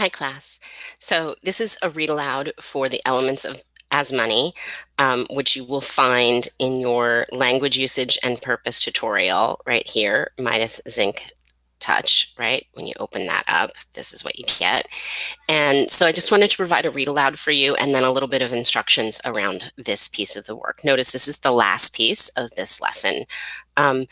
Hi, class. So this is a read aloud for the elements of as money, which you will find in your language usage and purpose tutorial right here, Midas Zinc Touch, right? When you open that up, this is what you get. And so I just wanted to provide a read aloud for you and then a little bit of instructions around this piece of the work. Notice this is the last piece of this lesson. Um,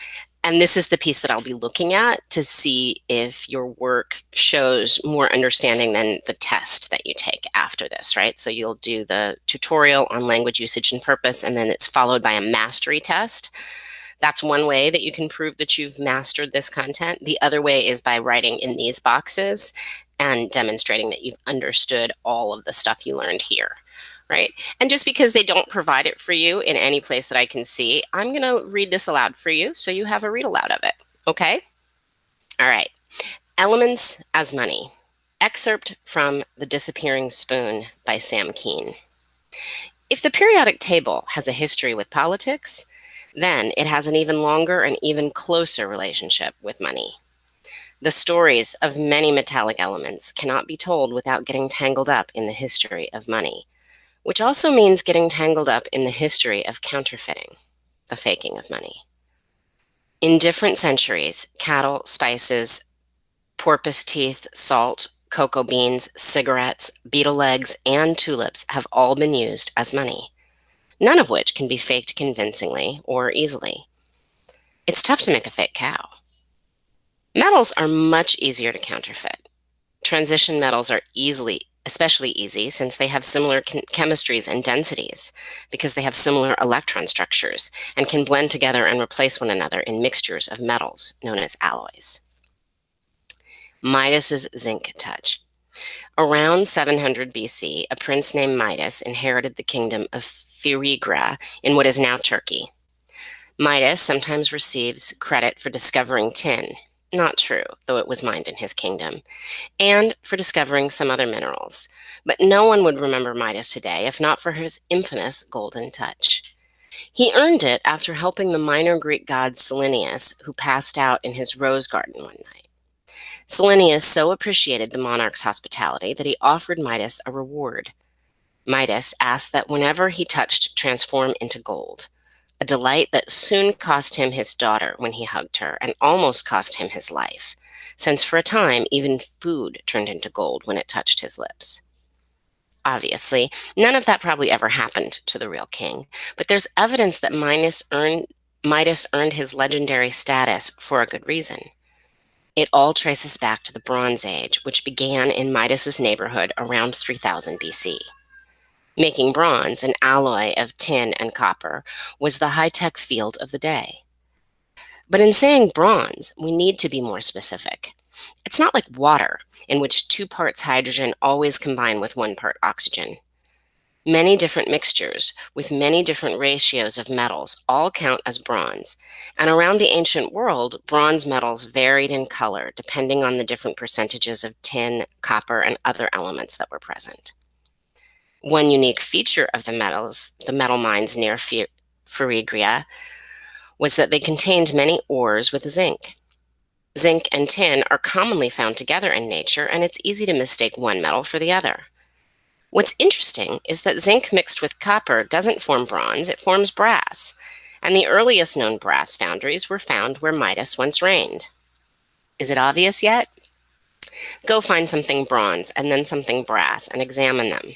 and this is the piece that I'll be looking at to see if your work shows more understanding than the test that you take after this, right? So you'll do the tutorial on language usage and purpose, and then it's followed by a mastery test. That's one way that you can prove that you've mastered this content. The other way is by writing in these boxes and demonstrating that you've understood all of the stuff you learned here, right? And just because they don't provide it for you in any place that I can see, I'm going to read this aloud for you so you have a read aloud of it, okay? All right. Elements as Money. Excerpt from The Disappearing Spoon by Sam Keen. If the periodic table has a history with politics, then it has an even longer and even closer relationship with money. The stories of many metallic elements cannot be told without getting tangled up in the history of money, which also means getting tangled up in the history of counterfeiting, the faking of money. In different centuries, cattle, spices, porpoise teeth, salt, cocoa beans, cigarettes, beetle legs, and tulips have all been used as money, none of which can be faked convincingly or easily. It's tough to make a fake cow. Metals are much easier to counterfeit. Transition metals are especially easy since they have similar chemistries and densities, because they have similar electron structures and can blend together and replace one another in mixtures of metals known as alloys. Midas's zinc touch. Around 700 BC, a prince named Midas inherited the kingdom of Phrygia in what is now Turkey. Midas sometimes receives credit for discovering tin, not true, though it was mined in his kingdom, and for discovering some other minerals. But no one would remember Midas today if not for his infamous golden touch. He earned it after helping the minor Greek god Selenius, who passed out in his rose garden one night. Selenius so appreciated the monarch's hospitality that he offered Midas a reward. Midas asked that whenever he touched transform into gold, a delight that soon cost him his daughter when he hugged her and almost cost him his life, since for a time even food turned into gold when it touched his lips. Obviously, none of that probably ever happened to the real king, but there's evidence that Midas earned his legendary status for a good reason. It all traces back to the Bronze Age, which began in Midas's neighborhood around 3000 BC. Making bronze, an alloy of tin and copper, was the high-tech field of the day. But in saying bronze, we need to be more specific. It's not like water, in which 2 parts hydrogen always combine with 1 part oxygen. Many different mixtures with many different ratios of metals all count as bronze, and around the ancient world, bronze metals varied in color depending on the different percentages of tin, copper, and other elements that were present. One unique feature of the metal mines near Phrygia, was that they contained many ores with zinc. Zinc and tin are commonly found together in nature, and it's easy to mistake one metal for the other. What's interesting is that zinc mixed with copper doesn't form bronze, it forms brass, and the earliest known brass foundries were found where Midas once reigned. Is it obvious yet? Go find something bronze and then something brass and examine them.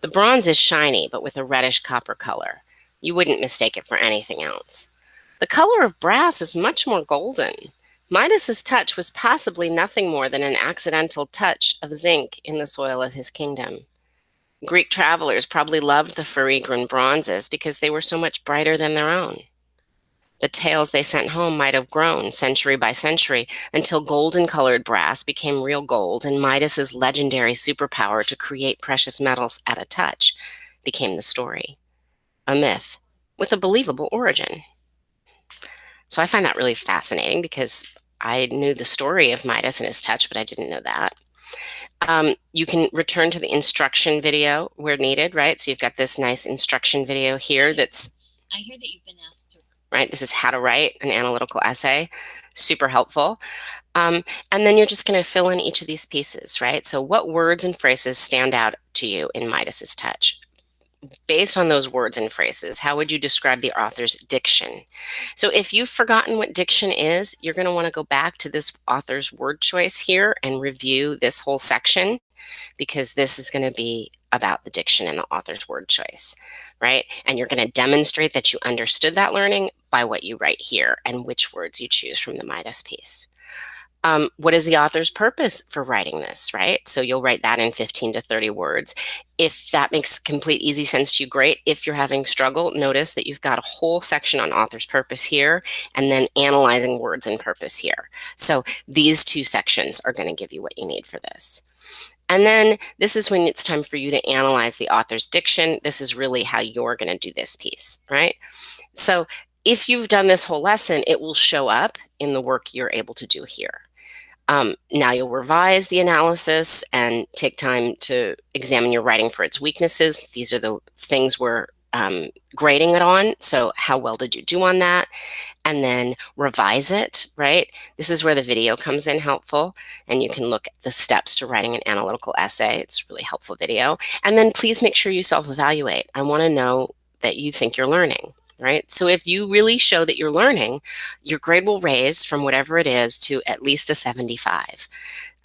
The bronze is shiny, but with a reddish copper color. You wouldn't mistake it for anything else. The color of brass is much more golden. Midas's touch was possibly nothing more than an accidental touch of zinc in the soil of his kingdom. Greek travelers probably loved the Phrygian bronzes because they were so much brighter than their own. The tales they sent home might have grown century by century until golden-colored brass became real gold, and Midas's legendary superpower to create precious metals at a touch became the story. A myth with a believable origin. So I find that really fascinating because I knew the story of Midas and his touch, but I didn't know that. You can return to the instruction video where needed, right? So you've got this nice instruction video here that's... I hear that you've been asked to... Right, this is how to write an analytical essay. Super helpful. And then you're just going to fill in each of these pieces, right? So what words and phrases stand out to you in Midas's touch? Based on those words and phrases, how would you describe the author's diction? So if you've forgotten what diction is, you're going to want to go back to this author's word choice here and review this whole section, because this is going to be about the diction and the author's word choice, right? And you're going to demonstrate that you understood that learning by what you write here and which words you choose from the Midas piece. What is the author's purpose for writing this, right? So you'll write that in 15 to 30 words. If that makes complete easy sense to you, great. If you're having struggle, notice that you've got a whole section on author's purpose here and then analyzing words and purpose here. So these two sections are going to give you what you need for this. And then this is when it's time for you to analyze the author's diction. This is really how you're going to do this piece, right? So if you've done this whole lesson, it will show up in the work you're able to do here. Now you'll revise the analysis and take time to examine your writing for its weaknesses. These are the things we're grading it on. So how well did you do on that? And then revise it, right? This is where the video comes in helpful, and you can look at the steps to writing an analytical essay. It's a really helpful video. And then please make sure you self-evaluate. I want to know that you think you're learning. Right? So if you really show that you're learning, your grade will raise from whatever it is to at least a 75.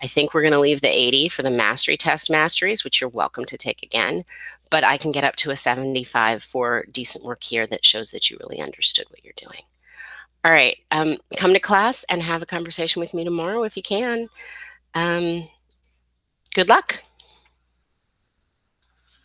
I think we're going to leave the 80 for the mastery test masteries, which you're welcome to take again, but I can get up to a 75 for decent work here that shows that you really understood what you're doing. All right, come to class and have a conversation with me tomorrow if you can. Good luck.